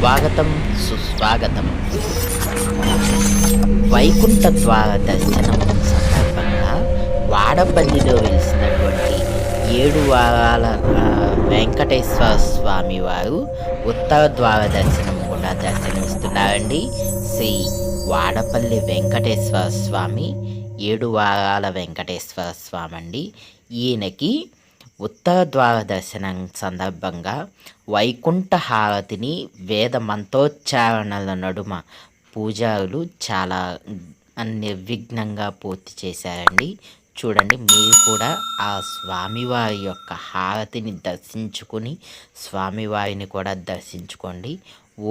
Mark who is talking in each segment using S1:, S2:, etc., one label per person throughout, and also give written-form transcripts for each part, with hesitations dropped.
S1: స్వాగతం సుస్వాగతం. వైకుంఠ ద్వార దర్శనం సందర్భంగా వాడపల్లిలో వెలిసినటువంటి 7 వారాల వెంకటేశ్వర స్వామి వారు ఉత్తర ద్వార దర్శనం కూడా దర్శనమిస్తున్నారండి. శ్రీ వాడపల్లి వెంకటేశ్వర స్వామి 7 వారాల వెంకటేశ్వర స్వామి అండి. ఈయనకి ఉత్తర ద్వార దర్శనం సందర్భంగా వైకుంఠ హారతిని వేద మంత్రోచ్చారణల నడుమ పూజారులు చాలా నిర్విఘ్నంగా పూర్తి చేశారండి. చూడండి, మీరు కూడా ఆ స్వామివారి యొక్క హారతిని దర్శించుకుని స్వామివారిని కూడా దర్శించుకోండి.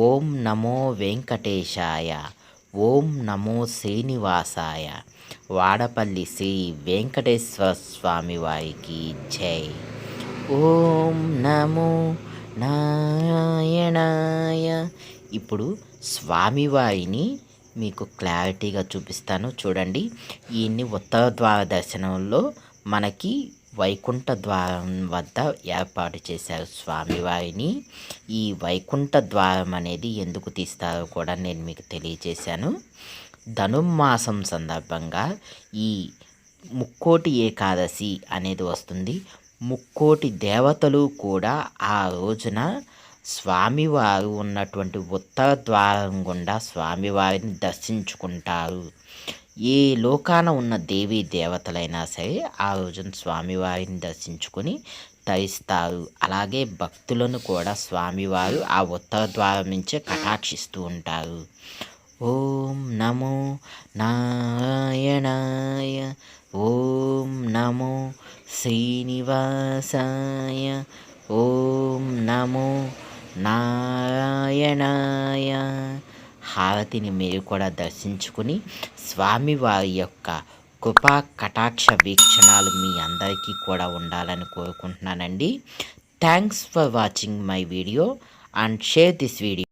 S1: ఓం నమో వెంకటేశాయ, ఓం నమో శ్రీనివాసాయ. వాడపల్లి శ్రీ వెంకటేశ్వర స్వామి వారికి జై. ఓం నమో నారాయణాయ. ఇప్పుడు స్వామివారిని మీకు క్లారిటీగా చూపిస్తాను, చూడండి. ఈయన్ని ఉత్తర ద్వార దర్శనంలో మనకి వైకుంఠ ద్వారం వద్ద ఏర్పాటు చేశారు స్వామివారిని. ఈ వైకుంఠ ద్వారం అనేది ఎందుకు తీస్తారో కూడా నేను మీకు తెలియజేశాను. ధనుర్మాసం సందర్భంగా ఈ ముక్కోటి ఏకాదశి అనేది వస్తుంది. ముక్కోటి దేవతలు కూడా ఆ రోజున స్వామివారు ఉన్నటువంటి ఉత్తర ద్వారం గుండా స్వామివారిని దర్శించుకుంటారు. ఏ లోకాన ఉన్న దేవీ దేవతలైనా సరే ఆ రోజున స్వామివారిని దర్శించుకొని తరిస్తారు. అలాగే భక్తులను కూడా స్వామివారు ఆ ఉత్తర ద్వారం నుంచే కటాక్షిస్తూ ఉంటారు. ఓం నమో నారాయణాయ, ఓం నమో శ్రీనివాసాయ, ఓం నమో నారాయణాయ. హారతిని మీరు కూడా దర్శించుకుని స్వామివారి యొక్క కృపా కటాక్ష వీక్షణాలు మీ అందరికీ కూడా ఉండాలని కోరుకుంటున్నానండి. Thanks for watching my video and share this video.